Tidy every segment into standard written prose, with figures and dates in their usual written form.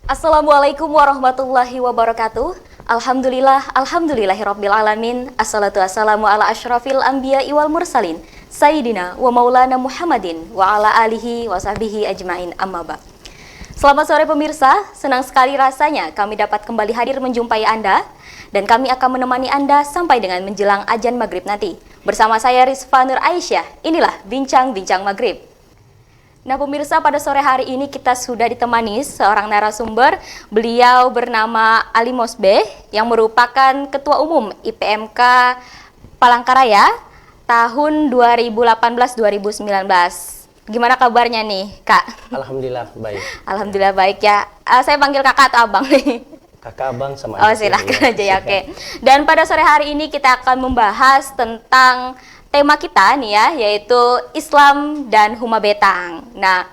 Assalamualaikum warahmatullahi wabarakatuh. Alhamdulillahirabbil alamin. Assalatu wassalamu ala asyrafil anbiya'i wal mursalin Sayyidina wa maulana Muhammadin wa ala alihi wa sahbihi ajmain, amma ba'd. Selamat sore pemirsa, senang sekali rasanya kami dapat kembali hadir menjumpai Anda dan kami akan menemani Anda sampai dengan menjelang azan maghrib nanti. Bersama saya Rizfa Nur Aisyah, inilah Bincang-Bincang Maghrib. Nah pemirsa, pada sore hari ini kita sudah ditemani seorang narasumber. Beliau bernama Ali Mosbeh yang merupakan Ketua Umum IPMK Palangkaraya tahun 2018-2019. Gimana kabarnya nih Kak? Alhamdulillah baik. Alhamdulillah baik ya. Saya panggil kakak atau abang nih? Kakak abang sama Oh silahkan aja ya, oke. Dan pada sore hari ini kita akan membahas tentang tema kita nih ya, yaitu Islam dan Huma Betang. Nah,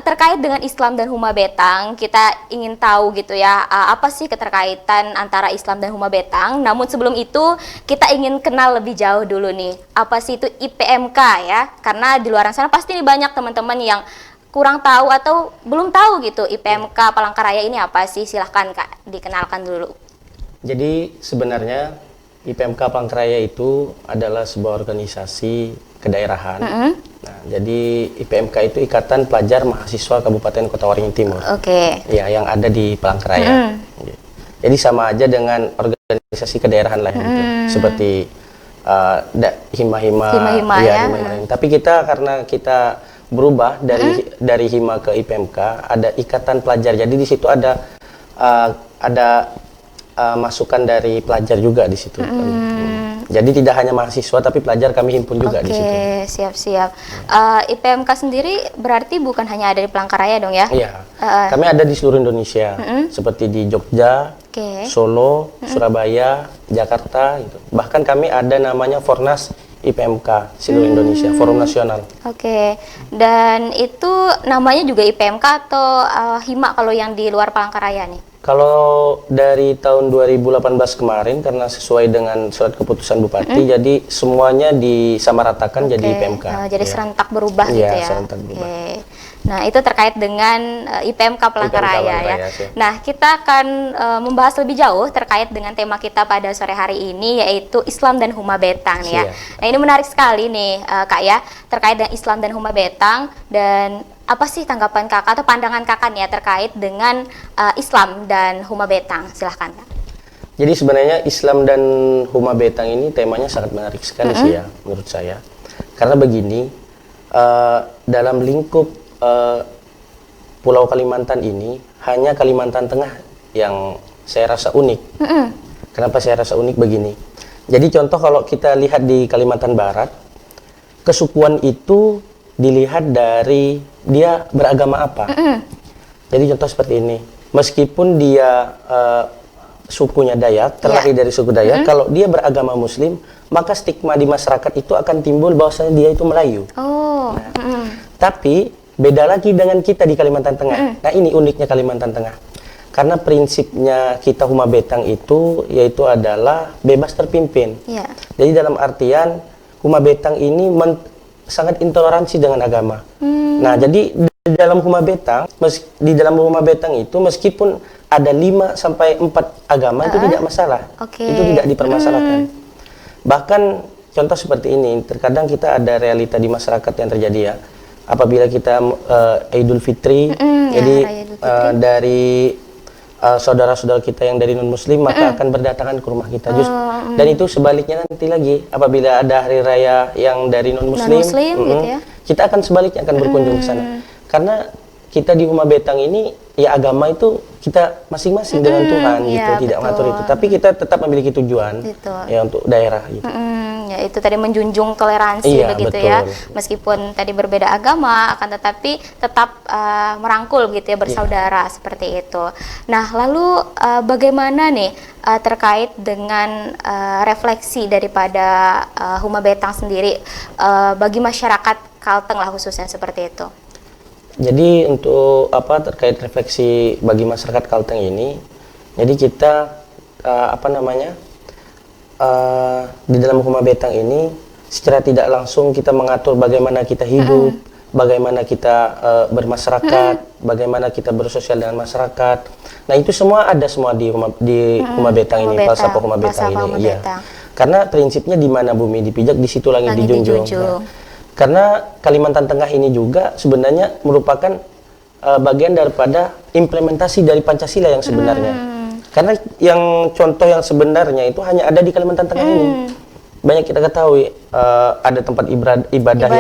terkait dengan Islam dan Huma Betang, kita ingin tahu gitu ya, apa sih keterkaitan antara Islam dan Huma Betang. Namun sebelum itu, kita ingin kenal lebih jauh dulu nih, apa sih itu IPMK ya. Karena di luar sana pasti nih banyak teman-teman yang kurang tahu atau belum tahu gitu, IPMK Palangkaraya ini apa sih. Silahkan Kak, dikenalkan dulu. Jadi sebenarnya IPMK Palangkaraya itu adalah sebuah organisasi kedaerahan. Nah, jadi IPMK itu Ikatan Pelajar Mahasiswa Kabupaten Kota Waringin Timur. Oke. Ya, yang ada di Palangkaraya. Jadi sama aja dengan organisasi kedaerahan lain gitu. Seperti hima-hima ya. Tapi kita karena kita berubah dari hima ke IPMK, ada Ikatan Pelajar. Jadi di situ ada masukan dari pelajar juga di situ. Jadi tidak hanya mahasiswa tapi pelajar kami himpun juga di situ. Oke, siap-siap. IPMK sendiri berarti bukan hanya ada di Palangkaraya dong ya? Iya. Kami ada di seluruh Indonesia. Seperti di Jogja, Solo, Surabaya, Jakarta gitu. Bahkan kami ada namanya Fornas IPMK seluruh Indonesia, Forum Nasional. Oke. Dan itu namanya juga IPMK atau hima kalau yang di luar Palangkaraya nih? Kalau dari tahun 2018 kemarin, karena sesuai dengan surat keputusan Bupati, jadi semuanya disamaratakan jadi IPMK. Jadi serentak berubah gitu ya? Serentak berubah. Nah, itu terkait dengan IPMK Palangkaraya ya. Nah, kita akan membahas lebih jauh terkait dengan tema kita pada sore hari ini, yaitu Islam dan Huma Betang ya. Nah, ini menarik sekali nih Kak ya, terkait dengan Islam dan Huma Betang. Dan apa sih tanggapan kakak atau pandangan kakak nih ya terkait dengan Islam dan Huma Betang? Silahkan Kak. Jadi sebenarnya Islam dan Huma Betang ini temanya sangat menarik sekali sih ya menurut saya. Karena begini, dalam lingkup Pulau Kalimantan ini hanya Kalimantan Tengah yang saya rasa unik. Kenapa saya rasa unik begini? Jadi contoh kalau kita lihat di Kalimantan Barat, kesukuan itu dilihat dari dia beragama apa. Jadi contoh seperti ini, meskipun dia sukunya Dayak, terlahir dari suku Dayak, kalau dia beragama Muslim, maka stigma di masyarakat itu akan timbul bahwasanya dia itu Melayu. Tapi beda lagi dengan kita di Kalimantan Tengah. Nah ini uniknya Kalimantan Tengah. Karena prinsipnya kita Huma Betang itu yaitu adalah bebas terpimpin. Jadi dalam artian Huma Betang ini sangat intoleransi dengan agama. Nah, jadi di dalam Huma Betang, itu meskipun ada 5 sampai 4 agama itu tidak masalah. Itu tidak dipermasalahkan. Bahkan contoh seperti ini, terkadang kita ada realita di masyarakat yang terjadi ya. Apabila kita Idul Fitri, jadi dari saudara-saudara kita yang dari non-muslim maka akan berdatangan ke rumah kita. Dan itu sebaliknya nanti lagi apabila ada hari raya yang dari non-muslim gitu ya, kita akan sebaliknya akan berkunjung ke sana. Karena kita di Huma Betang ini ya agama itu kita masing-masing dengan Tuhan gitu, tidak mengatur itu. Tapi kita tetap memiliki tujuan ya untuk daerah gitu. Ya itu tadi menjunjung toleransi begitu ya, meskipun tadi berbeda agama akan tetapi tetap merangkul gitu ya, bersaudara seperti itu. Nah lalu bagaimana nih terkait dengan refleksi daripada Huma Betang sendiri bagi masyarakat Kalteng lah khususnya seperti itu? Jadi untuk terkait refleksi bagi masyarakat Kalteng ini, jadi kita di dalam Huma Betang ini secara tidak langsung kita mengatur bagaimana kita hidup, bagaimana kita bermasyarakat, bagaimana kita bersosial dengan masyarakat. Nah itu semua ada semua di Huma Betang ini, falsafah Huma Betang ini. Iya. Karena prinsipnya di mana bumi dipijak, di situ langit dijunjung. Nah, karena Kalimantan Tengah ini juga sebenarnya merupakan bagian daripada implementasi dari Pancasila yang sebenarnya. Karena yang contoh yang sebenarnya itu hanya ada di Kalimantan Tengah ini. Banyak kita ketahui ada tempat ibadah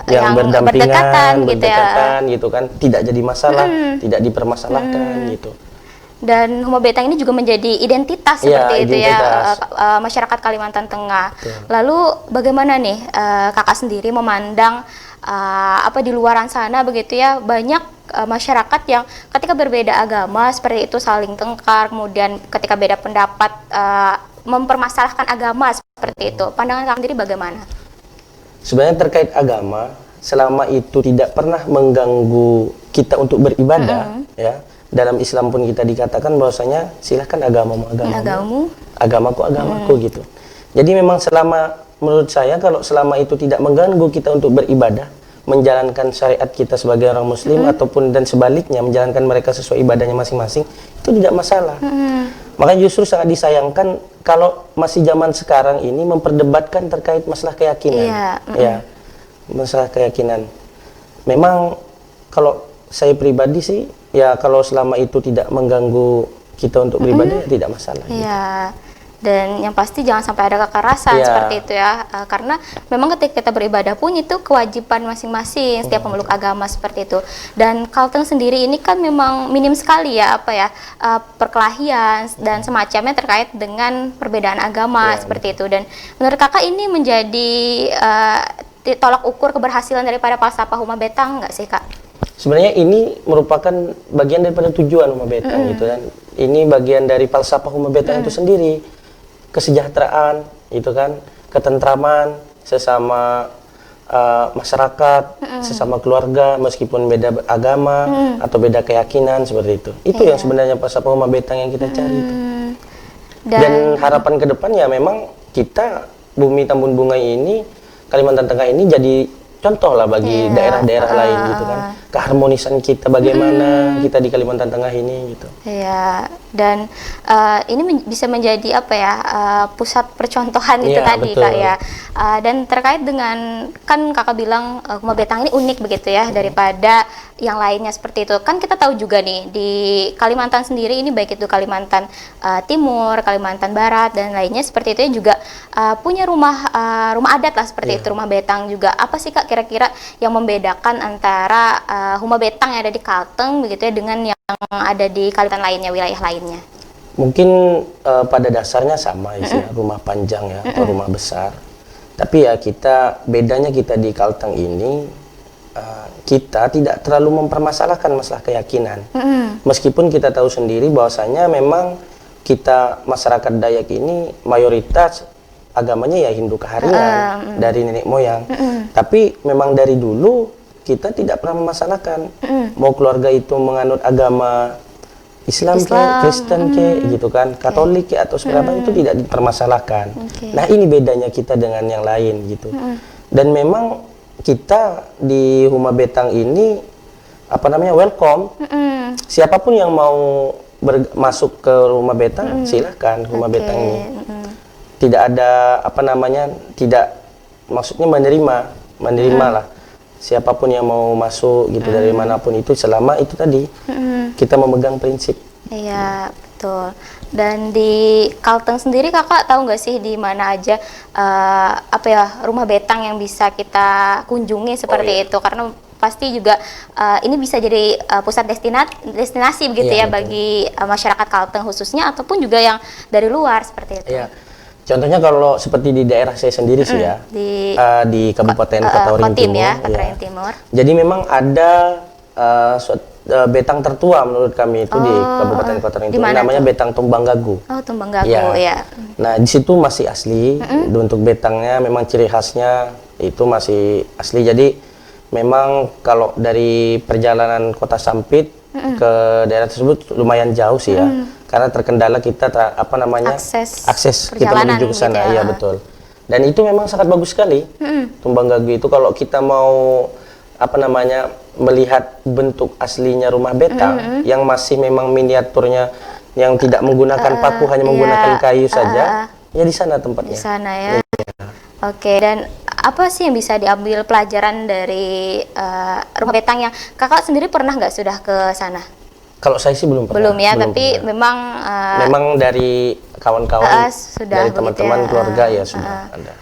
yang berdampingan, berdekatan gitu kan, tidak jadi masalah, tidak dipermasalahkan gitu. Dan Huma Betang ini juga menjadi identitas seperti itu ya, masyarakat Kalimantan Tengah. Lalu bagaimana nih kakak sendiri memandang di luaran sana begitu ya, banyak masyarakat yang ketika berbeda agama seperti itu saling tengkar, kemudian ketika beda pendapat mempermasalahkan agama seperti itu. Pandangan kakak sendiri bagaimana? Sebenarnya terkait agama, selama itu tidak pernah mengganggu kita untuk beribadah, ya. Dalam Islam pun kita dikatakan bahwasanya silahkan agamamu, agamaku, agamaku gitu. Jadi memang menurut saya kalau selama itu tidak mengganggu kita untuk beribadah, menjalankan syariat kita sebagai orang muslim ataupun dan sebaliknya menjalankan mereka sesuai ibadahnya masing-masing, itu tidak masalah. Makanya justru sangat disayangkan kalau masih zaman sekarang ini memperdebatkan terkait masalah keyakinan. Ya, masalah keyakinan. Memang kalau saya pribadi sih, ya kalau selama itu tidak mengganggu kita untuk beribadah, ya tidak masalah. Gitu. Dan yang pasti jangan sampai ada kekerasan seperti itu ya, karena memang ketika kita beribadah pun itu kewajiban masing-masing setiap pemeluk agama seperti itu. Dan Kalteng sendiri ini kan memang minim sekali ya perkelahian dan semacamnya terkait dengan perbedaan agama seperti itu. Dan menurut kakak ini menjadi tolak ukur keberhasilan daripada falsafah Huma Betang nggak sih kak? Sebenarnya ini merupakan bagian daripada tujuan Huma Betang gitu kan. Ini bagian dari falsafah Huma Betang itu sendiri. Kesejahteraan, itu kan, ketentraman sesama masyarakat, sesama keluarga, meskipun beda agama atau beda keyakinan seperti itu. Itu yang sebenarnya falsafah Huma Betang yang kita cari itu. Dan harapan ke depan ya memang kita Bumi Tambun Bunga ini, Kalimantan Tengah ini jadi contoh lah bagi daerah-daerah lain gitu kan, keharmonisan kita bagaimana kita di Kalimantan Tengah ini gitu. Iya, dan ini bisa menjadi pusat percontohan itu tadi betul. Kak ya. Dan terkait dengan kan kakak bilang Huma Betang ini unik begitu ya daripada yang lainnya seperti itu. Kan kita tahu juga nih di Kalimantan sendiri ini baik itu Kalimantan Timur, Kalimantan Barat dan lainnya seperti itu juga punya rumah adat lah seperti itu, Rumah Betang juga. Apa sih kak kira-kira yang membedakan antara Huma Betang yang ada di Kalteng begitu ya dengan yang ada di Kalimantan lainnya, wilayah lainnya? Mungkin pada dasarnya sama ya, rumah panjang ya, atau rumah besar. Tapi ya bedanya kita di Kalteng ini kita tidak terlalu mempermasalahkan masalah keyakinan. Meskipun kita tahu sendiri bahwasanya memang kita masyarakat Dayak ini mayoritas agamanya ya Hindu Kaharian dari nenek moyang. Tapi memang dari dulu kita tidak pernah memasalahkan mau keluarga itu menganut agama Islam ke, Kristen ke, gitu kan, Katolik ke atau seberapa itu tidak dipermasalahkan. Nah ini bedanya kita dengan yang lain gitu. Dan memang kita di Huma Betang ini welcome. Siapapun yang mau masuk ke Huma Betang silahkan Huma Betang ini. Tidak ada tidak maksudnya menerima lah. Siapapun yang mau masuk gitu dari manapun itu selama itu tadi kita memegang prinsip. Iya betul. Dan di Kalteng sendiri kakak tahu nggak sih di mana aja rumah betang yang bisa kita kunjungi seperti itu, karena pasti juga ini bisa jadi pusat destinasi begitu ya betul. Bagi masyarakat Kalteng khususnya ataupun juga yang dari luar seperti itu. Iya. Contohnya kalau seperti di daerah saya sendiri sih ya, di Kabupaten Kota Timur. Jadi memang ada betang tertua menurut kami itu di Kabupaten Kota Timur, namanya Betang Tumbang Gagu. Oh, Tumbang Gagu ya. Nah, di situ masih asli, untuk betangnya memang ciri khasnya itu masih asli. Jadi memang kalau dari perjalanan Kota Sampit ke daerah tersebut lumayan jauh sih ya. Karena terkendala kita akses kita menuju ke sana, iya betul. Dan itu memang sangat bagus sekali. Tumbang Gagu itu kalau kita mau apa namanya melihat bentuk aslinya rumah betang yang masih memang miniaturnya yang tidak menggunakan paku, hanya menggunakan kayu saja, ya di sana tempatnya. Di sana ya. Oke, dan apa sih yang bisa diambil pelajaran dari rumah betang yang kakak sendiri pernah nggak sudah ke sana? Kalau saya sih belum pernah. Belum ya, tapi memang memang dari kawan-kawan, dari teman-teman keluarga ya sudah ada.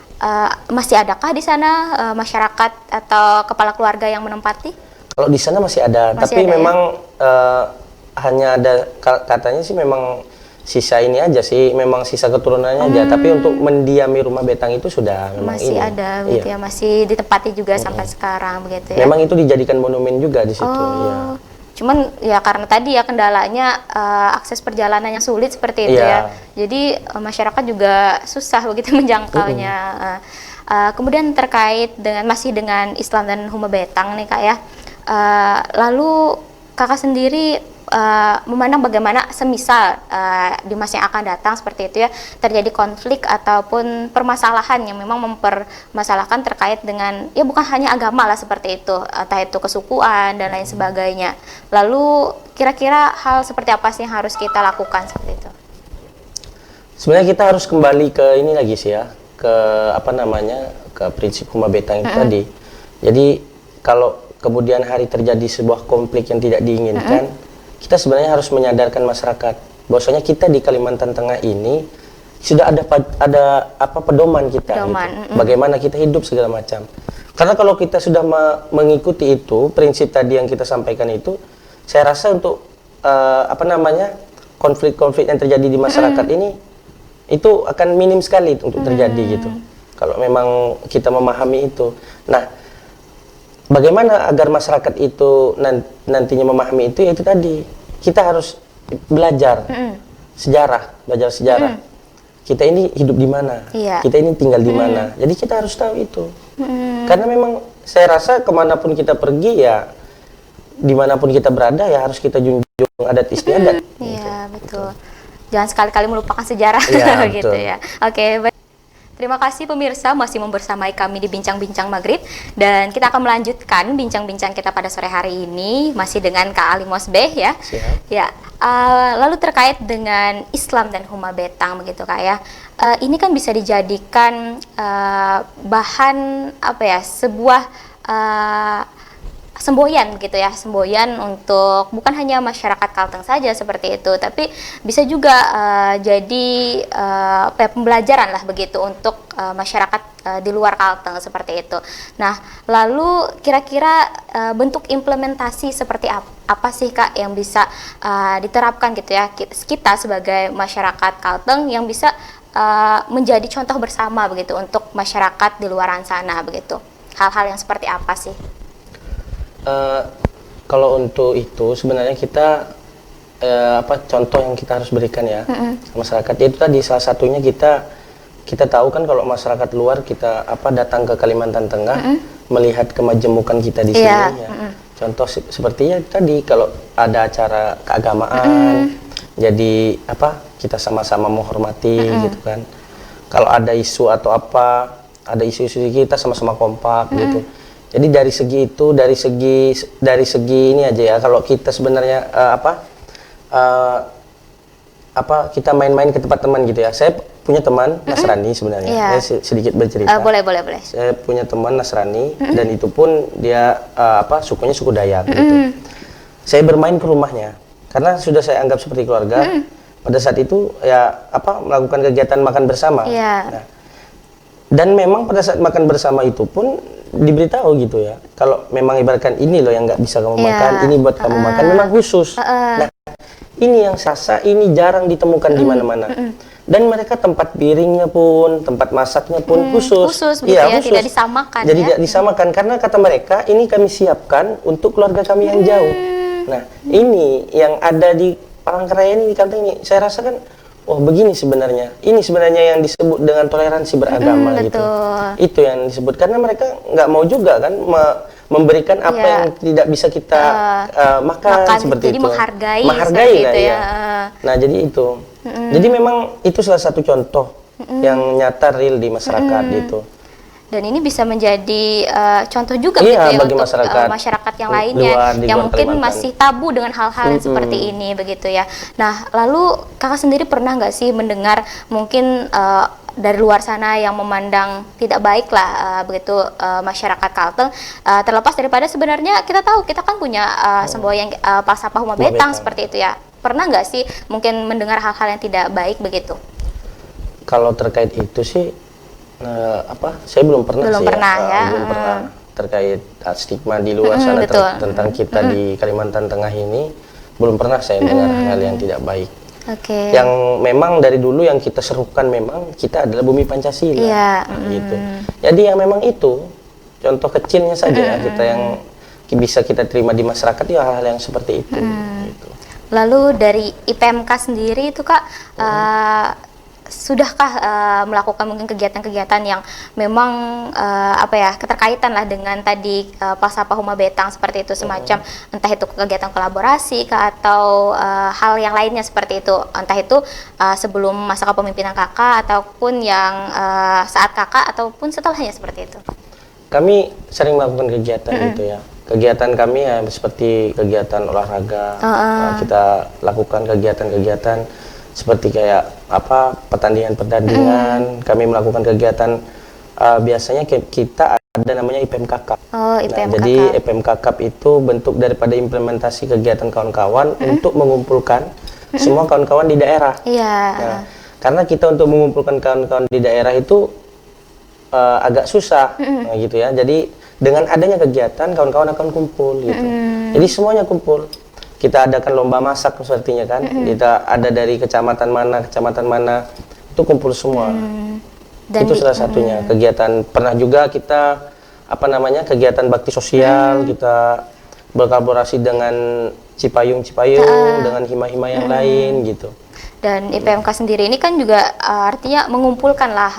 Masih adakah di sana masyarakat atau kepala keluarga yang menempati? Kalau di sana masih ada, tapi ada, memang hanya ada katanya sih memang sisa ini aja sih, memang sisa keturunannya aja. Tapi untuk mendiami rumah betang itu sudah memang masih ini. ada, gitu ya, masih ditempati juga sampai sekarang begitu ya. Memang itu dijadikan monumen juga di situ. Ya. Cuman ya karena tadi ya kendalanya akses perjalanan yang sulit seperti itu ya. Jadi masyarakat juga susah begitu menjangkaunya. Kemudian terkait dengan masih dengan Islam dan Huma Betang nih Kak ya. Lalu kakak sendiri memandang bagaimana semisal di masa yang akan datang seperti itu ya, terjadi konflik ataupun permasalahan yang memang mempermasalahkan terkait dengan ya bukan hanya agama lah seperti itu, entah itu kesukuan dan lain sebagainya. Lalu kira-kira hal seperti apa sih yang harus kita lakukan seperti itu? Sebenarnya kita harus kembali ke ini lagi sih ya, ke apa namanya, ke prinsip Huma Betang itu tadi. Jadi kalau kemudian hari terjadi sebuah konflik yang tidak diinginkan, kita sebenarnya harus menyadarkan masyarakat bahwasanya kita di Kalimantan Tengah ini sudah ada apa pedoman kita, gitu. Bagaimana kita hidup segala macam. Karena kalau kita sudah mengikuti itu prinsip tadi yang kita sampaikan itu, saya rasa untuk apa namanya konflik-konflik yang terjadi di masyarakat ini itu akan minim sekali untuk terjadi gitu. Kalau memang kita memahami itu. Nah, bagaimana agar masyarakat itu nantinya memahami itu, yaitu tadi kita harus belajar sejarah, belajar sejarah. Kita ini hidup di mana, kita ini tinggal di mana. Jadi kita harus tahu itu. Karena memang saya rasa kemanapun kita pergi ya, dimanapun kita berada ya harus kita junjung adat istiadat. Iya betul. Jangan sekali-kali melupakan sejarah gitu ya. Oke. Terima kasih pemirsa masih membersamai kami di Bincang-Bincang Maghrib, dan kita akan melanjutkan bincang-bincang kita pada sore hari ini masih dengan Kak Ali Mosbeh ya. Siap. Ya, lalu terkait dengan Islam dan Huma Betang begitu Kak ya. Ini kan bisa dijadikan bahan apa ya, sebuah semboyan begitu ya, semboyan untuk bukan hanya masyarakat Kalteng saja seperti itu, tapi bisa juga jadi pembelajaran lah begitu untuk masyarakat di luar Kalteng seperti itu. Nah, lalu kira-kira bentuk implementasi seperti apa sih Kak yang bisa diterapkan gitu ya, kita sebagai masyarakat Kalteng yang bisa menjadi contoh bersama begitu untuk masyarakat di luaran sana begitu. Hal-hal yang seperti apa sih? Kalau untuk itu sebenarnya kita apa contoh yang kita harus berikan ya masyarakat itu tadi, salah satunya kita tahu kan kalau masyarakat luar kita apa datang ke Kalimantan Tengah melihat kemajemukan kita di sini ya. Contoh sepertinya tadi kalau ada acara keagamaan jadi apa kita sama-sama menghormati gitu kan. Kalau ada isu atau apa, ada isu-isu kita sama-sama kompak gitu. Jadi dari segi itu, dari segi ini aja ya. Kalau kita sebenarnya kita main-main ke tempat teman gitu ya. Saya punya teman Nasrani sebenarnya. Saya sedikit bercerita. Boleh. Saya punya teman Nasrani dan itu pun dia sukunya suku Dayak gitu. Saya bermain ke rumahnya karena sudah saya anggap seperti keluarga. Pada saat itu ya melakukan kegiatan makan bersama. Nah, dan memang pada saat makan bersama itu pun diberitahu gitu ya, kalau memang ibaratkan ini loh yang nggak bisa kamu makan, ini buat kamu makan, memang khusus. Nah, ini yang sasa ini jarang ditemukan di mana-mana. Dan mereka tempat piringnya pun, tempat masaknya pun khusus. Khusus, khusus. Tidak disamakan. Jadi tidak disamakan karena kata mereka ini kami siapkan untuk keluarga kami yang jauh. Nah, ini yang ada di Palangkaraya ini, di Kalteng ini, saya rasakan oh begini sebenarnya. Ini sebenarnya yang disebut dengan toleransi beragama gitu. Itu yang disebut karena mereka nggak mau juga kan memberikan apa yang tidak bisa kita makan seperti jadi itu. Menghargai lah itu ya. Nah jadi itu. Jadi memang itu salah satu contoh yang nyata real di masyarakat gitu. Dan ini bisa menjadi contoh juga iya, gitu ya bagi untuk masyarakat yang lainnya yang mungkin Kalimantan. masih tabu dengan hal-hal yang seperti ini begitu ya. Nah, lalu kakak sendiri pernah nggak sih mendengar mungkin dari luar sana yang memandang tidak baik lah begitu masyarakat Kalteng, terlepas daripada sebenarnya kita tahu kita kan punya semboyan Falsafah Huma Betang seperti itu ya. Pernah nggak sih mungkin mendengar hal-hal yang tidak baik begitu? Kalau terkait itu sih saya belum pernah belum sih pernah ya, belum pernah terkait stigma di luar sana tentang kita di Kalimantan Tengah ini, belum pernah saya dengar hal yang tidak baik. Yang memang dari dulu yang kita serukan memang kita adalah bumi Pancasila, gitu. Jadi yang memang itu contoh kecilnya saja kita yang bisa kita terima di masyarakat ya hal-hal yang seperti itu. Gitu. Lalu dari IPMK sendiri itu Kak, sudahkah melakukan mungkin kegiatan-kegiatan yang memang keterkaitan lah dengan tadi Falsafah Huma Betang seperti itu, semacam entah itu kegiatan kolaborasi atau hal yang lainnya seperti itu, entah itu sebelum masa kepemimpinan kakak ataupun yang saat kakak ataupun setelahnya seperti itu? Kami sering melakukan kegiatan itu ya. Kegiatan kami ya seperti kegiatan olahraga, kita lakukan kegiatan-kegiatan seperti kayak pertandingan-pertandingan. Kami melakukan kegiatan biasanya kita ada namanya IPMK Cup. Jadi IPMK Cup itu bentuk daripada implementasi kegiatan kawan-kawan untuk mengumpulkan semua kawan-kawan di daerah. Nah, karena kita untuk mengumpulkan kawan-kawan di daerah itu agak susah, gitu ya. Jadi dengan adanya kegiatan kawan-kawan akan kumpul gitu. Jadi semuanya kumpul. Kita adakan lomba masak sepertinya kan. Kita ada dari kecamatan mana itu kumpul semua. Itu salah satunya kegiatan. Pernah juga kita kegiatan bakti sosial, kita berkolaborasi dengan Cipayung dengan hima-hima yang lain gitu. Dan IPMK sendiri ini kan juga artinya mengumpulkan lah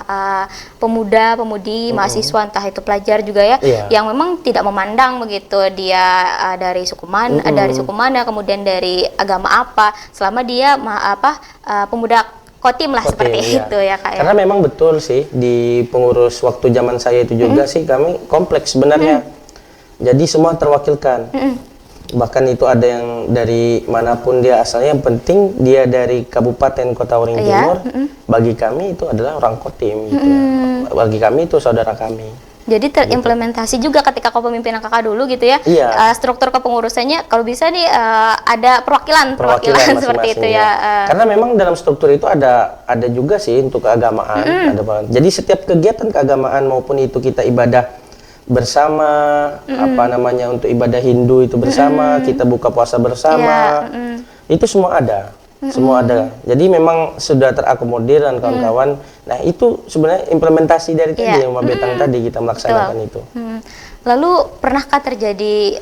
pemuda-pemudi, mahasiswa, entah itu pelajar juga ya, yang memang tidak memandang begitu dia dari suku mana, kemudian dari agama apa, selama dia pemuda Kotim lah seperti itu ya Kak. Karena memang betul sih di pengurus waktu zaman saya itu juga sih kami kompleks sebenarnya. Jadi semua terwakilkan. Bahkan itu ada yang dari manapun dia asalnya, yang penting dia dari Kabupaten Kota Waringin Timur. Bagi kami itu adalah orang Kotim gitu. Bagi kami itu saudara kami. Jadi terimplementasi juga ketika kepemimpinan kakak dulu gitu ya. Struktur kepengurusannya kalau bisa nih ada perwakilan seperti itu ya. Karena memang dalam struktur itu ada juga sih untuk keagamaan. Jadi setiap kegiatan keagamaan maupun itu kita ibadah bersama, untuk ibadah Hindu itu bersama, kita buka puasa bersama, itu semua ada. Semua ada. Jadi memang sudah terakomodir dan kawan-kawan. Nah itu sebenarnya implementasi dari tadi yang Huma Betang tadi kita melaksanakan itu. Lalu pernahkah terjadi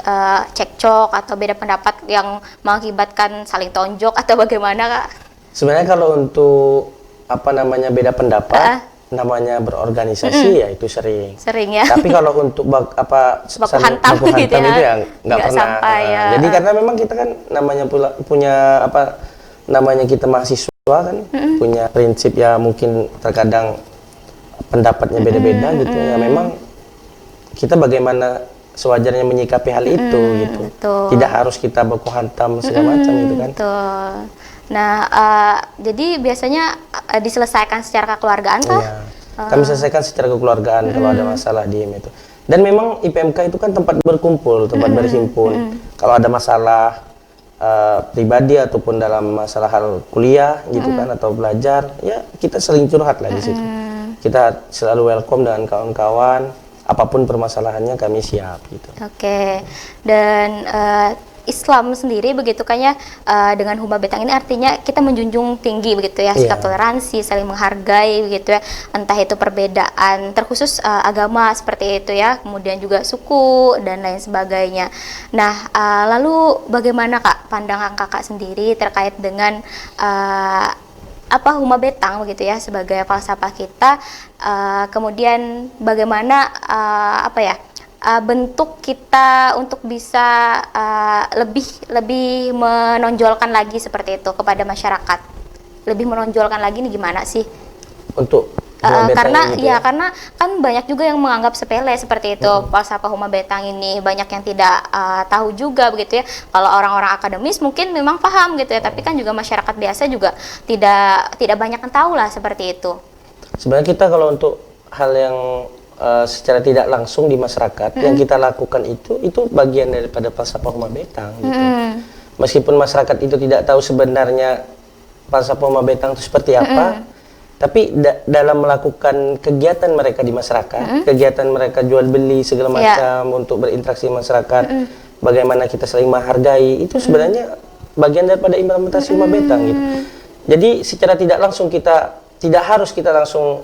cekcok atau beda pendapat yang mengakibatkan saling tonjok atau bagaimana Kak? Sebenarnya kalau untuk beda pendapat, namanya berorganisasi ya itu sering ya. Tapi kalau untuk baku hantam itu ya nggak pernah sampai, ya. Jadi karena memang kita kan namanya punya kita mahasiswa kan punya prinsip ya, mungkin terkadang pendapatnya beda-beda gitu ya. Memang kita bagaimana sewajarnya menyikapi hal itu gitu. Tidak harus kita baku hantam segala macam gitu kan. Nah, jadi biasanya diselesaikan secara kekeluargaan kah? Kami selesaikan secara kekeluargaan kalau ada masalah di itu. Dan memang IPMK itu kan tempat berkumpul, tempat berhimpun. Kalau ada masalah pribadi ataupun dalam masalah hal kuliah gitu kan atau belajar, ya kita sering curhat lah di situ. Kita selalu welcome dengan kawan-kawan, apapun permasalahannya kami siap gitu. Dan Islam sendiri begitu kan ya, dengan Huma Betang ini artinya kita menjunjung tinggi begitu ya, sikap toleransi, saling menghargai begitu ya, entah itu perbedaan terkhusus agama seperti itu ya, kemudian juga suku dan lain sebagainya. Nah, lalu bagaimana Kak pandangan kakak sendiri terkait dengan Huma Betang begitu ya sebagai falsafah kita, kemudian bagaimana bentuk kita untuk bisa lebih menonjolkan lagi seperti itu kepada masyarakat. Lebih menonjolkan lagi nih gimana sih? Untuk Karena gitu ya? karena kan banyak juga yang menganggap sepele seperti itu. Falsafah Huma Betang ini banyak yang tidak tahu juga begitu ya. Kalau orang-orang akademis mungkin memang paham gitu ya, tapi kan juga masyarakat biasa juga tidak banyak yang tahu lah seperti itu. Sebenarnya kita kalau untuk hal yang secara tidak langsung di masyarakat yang kita lakukan itu bagian daripada falsafah Huma Betang gitu. Meskipun masyarakat itu tidak tahu sebenarnya falsafah Huma Betang itu seperti apa, tapi dalam melakukan kegiatan mereka di masyarakat, kegiatan mereka jual beli segala macam untuk berinteraksi masyarakat, bagaimana kita saling menghargai, itu sebenarnya bagian daripada implementasi Huma Betang gitu. Jadi secara tidak langsung tidak harus kita langsung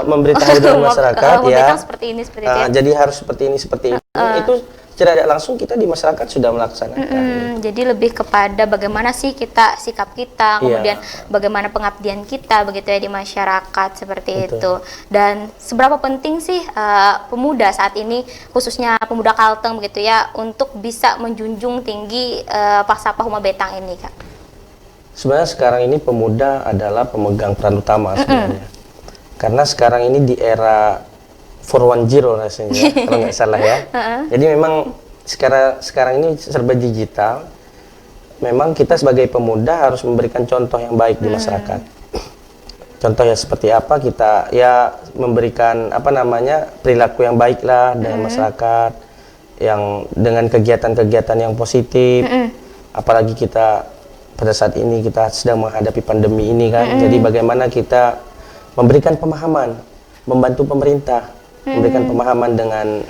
memberitahu dengan masyarakat ya. Seperti ini seperti itu. Jadi harus seperti ini seperti itu. Itu secara tidak langsung kita di masyarakat sudah melaksanakan. Jadi lebih kepada bagaimana sih sikap kita, kemudian bagaimana pengabdian kita begitu ya di masyarakat seperti itu. Dan seberapa penting sih pemuda saat ini, khususnya pemuda Kalteng begitu ya, untuk bisa menjunjung tinggi falsafah Huma Betang ini, Kak? Sebenarnya sekarang ini pemuda adalah pemegang peran utama sebenarnya. Karena sekarang ini di era 410 rasanya, kalau nggak salah ya. Jadi memang sekarang ini serba digital. Memang kita sebagai pemuda harus memberikan contoh yang baik di masyarakat. Contohnya seperti apa, kita ya memberikan perilaku yang baik lah dengan masyarakat, yang dengan kegiatan-kegiatan yang positif. Apalagi kita pada saat ini kita sedang menghadapi pandemi ini kan. Jadi bagaimana kita memberikan pemahaman, membantu pemerintah, memberikan pemahaman dengan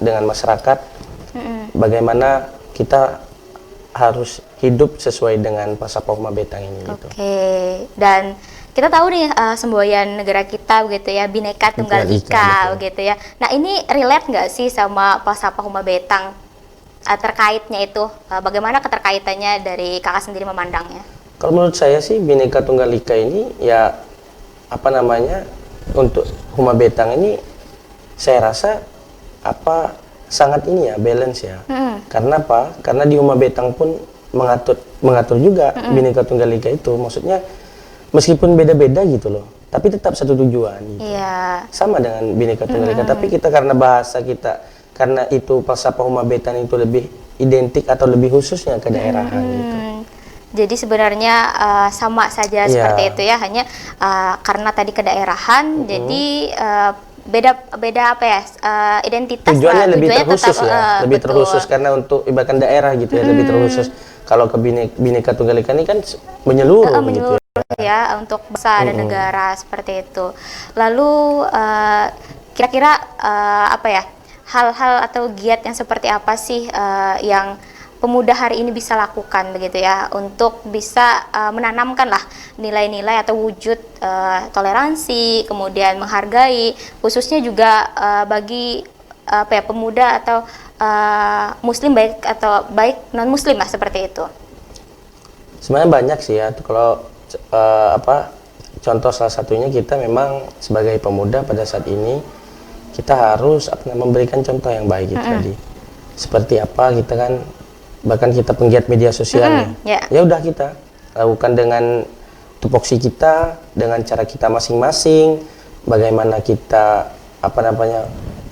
dengan masyarakat, bagaimana kita harus hidup sesuai dengan falsafah Huma Betang ini. Oke. Dan kita tahu nih semboyan negara kita begitu ya, Bhinneka Tunggal Ika begitu ya. Nah ini relate nggak sih sama falsafah Huma Betang terkaitnya itu? Bagaimana keterkaitannya dari kakak sendiri memandangnya? Kalau menurut saya sih Bhinneka Tunggal Ika ini ya untuk Huma Betang ini saya rasa sangat balance ya. Karena apa? Karena di Huma Betang pun mengatur juga Bhinneka Tunggal Ika itu. Maksudnya meskipun beda-beda gitu loh, tapi tetap satu tujuan gitu. Sama dengan Bhinneka Tunggal Ika, tapi kita karena bahasa kita, karena itu falsafah Huma Betang itu lebih identik atau lebih khususnya ke daerahan gitu. Jadi sebenarnya sama saja seperti itu ya, hanya karena tadi kedaerahan, jadi beda identitas. Tujuannya lebih terkhusus ya, lebih terkhusus karena untuk ibaratkan daerah gitu ya, lebih terkhusus. Kalau ke Bhinneka Tunggal Ika ini kan menyeluruh gitu ya, untuk bangsa dan negara seperti itu. Lalu kira-kira hal-hal atau giat yang seperti apa sih yang pemuda hari ini bisa lakukan begitu ya, untuk bisa menanamkan lah nilai-nilai atau wujud toleransi, kemudian menghargai, khususnya juga bagi pemuda atau muslim baik non muslim lah seperti itu. Sebenarnya banyak sih ya, kalau contoh salah satunya kita memang sebagai pemuda pada saat ini kita harus memberikan contoh yang baik gitu tadi. Seperti apa kita kan, bahkan kita penggiat media sosial ya udah kita lakukan dengan tupoksi kita, dengan cara kita masing-masing, bagaimana kita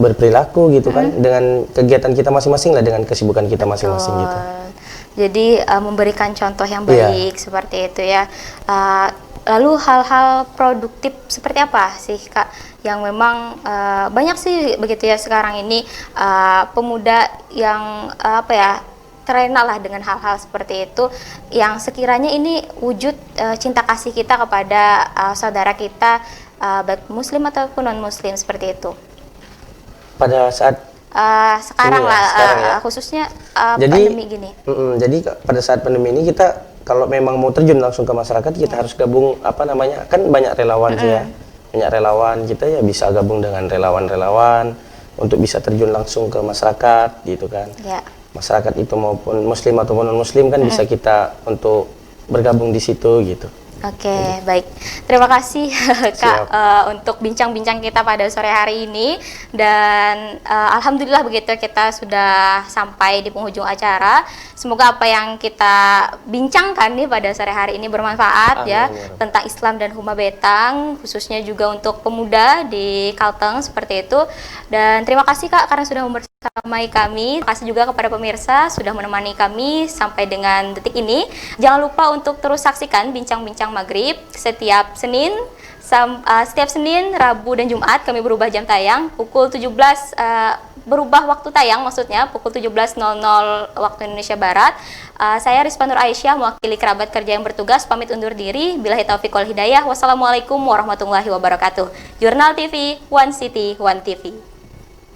berperilaku gitu kan, dengan kegiatan kita masing-masing lah, dengan kesibukan kita masing-masing gitu. Jadi memberikan contoh yang baik seperti itu ya. Lalu hal-hal produktif seperti apa sih Kak yang memang banyak sih begitu ya sekarang ini pemuda yang terlena lah dengan hal-hal seperti itu, yang sekiranya ini wujud cinta kasih kita kepada saudara kita, baik muslim ataupun non muslim seperti itu. Pada saat sekarang ya. Khususnya pandemi gini. Jadi pada saat pandemi ini kita kalau memang mau terjun langsung ke masyarakat, kita harus gabung kan banyak relawan sih ya. Banyak relawan, kita ya bisa gabung dengan relawan-relawan untuk bisa terjun langsung ke masyarakat gitu kan. Masyarakat itu maupun muslim ataupun non muslim kan bisa kita untuk bergabung di situ gitu. Oke, baik. Terima kasih Kak untuk bincang-bincang kita pada sore hari ini, dan alhamdulillah begitu kita sudah sampai di penghujung acara. Semoga apa yang kita bincangkan nih pada sore hari ini bermanfaat. Amin, ya tentang Islam dan Huma Betang, khususnya juga untuk pemuda di Kalteng seperti itu. Dan terima kasih Kak karena sudah membersamai kami. Terima kasih juga kepada pemirsa sudah menemani kami sampai dengan detik ini. Jangan lupa untuk terus saksikan bincang-bincang Maghrib setiap Senin, Rabu dan Jumat kami berubah jam tayang pukul 17 berubah waktu tayang maksudnya pukul 17.00 waktu Indonesia Barat. Saya Rizpa Nur Aisyah mewakili kerabat kerja yang bertugas pamit undur diri. Billahi taufiq wal hidayah. Wassalamualaikum warahmatullahi wabarakatuh. Jurnal TV, One City, One TV.